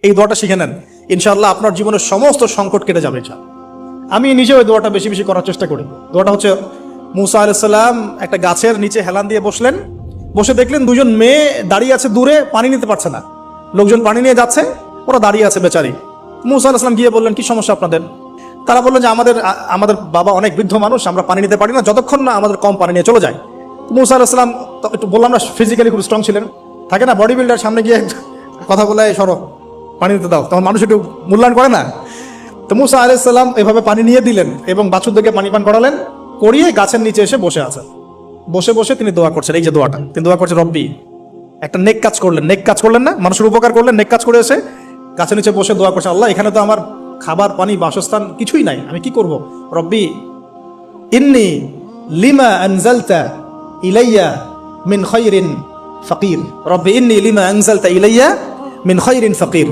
এই দোয়াটা শিখে নেন, ইনশাআল্লাহ আপনার জীবনের সমস্ত সংকট কেটে যাবে। আমি নিজেও এই দোয়াটা বেশি বেশি করার চেষ্টা করি। দোয়াটা হচ্ছে, মুসা আলাইহিস সালাম একটা গাছের নিচে হেলান দিয়ে বসলেন, বসে দেখলেন দুজন মেয়ে দাঁড়িয়ে আছে দূরে, পানি নিতে পারছে না, লোকজন পানি নিয়ে যাচ্ছে, ওরা দাঁড়িয়ে আছে বেচারি। মুসা আলাইহিস সালাম গিয়ে বললেন, কি সমস্যা আপনাদের? তারা বললেন যে আমাদের বাবা অনেক বৃদ্ধ মানুষ, আমরা পানি নিতে পারি না যতক্ষণ না আমাদের কম পানি নিয়ে চলে যায়। মুসা আলাইহিস সালাম একটু বললাম না, ফিজিক্যালি খুব স্ট্রং ছিলেন, থাকে না বডি বিল্ডার, সামনে গিয়ে কথা বলে সরো পানি দিতে দাও, তখন মানুষ একটু মূল্যায়ন করে না। তো মুসা আলাইহিস সালাম এভাবে পানি নিয়ে দিলেন এবং বাছুরদেরকে পানি পান করালেন, করিয়ে গাছের নিচে এসে বসে আছেন। বসে বসে তিনি দোয়া করছেন, এই যে দোয়াটা তিনি দোয়া করছেন, রব্বি, একটা নেক কাজ করলেন, নেক কাজ করলেন না, মানুষের উপকার করলেন, নেক কাজ করে এসে গাছের নিচে বসে দোয়া করছেন, আল্লাহ এখানে তো আমার খাবার পানি বাসস্থান কিছুই নাই, আমি কি করব? রব্বি ইন্নী লিমা আনজালতা ইলাইয়া মিন খায়রিন ফাকির, রব্বি ইন্নী লিমা আনজালতা ইলাইয়া মিন খায়রিন ফাকির।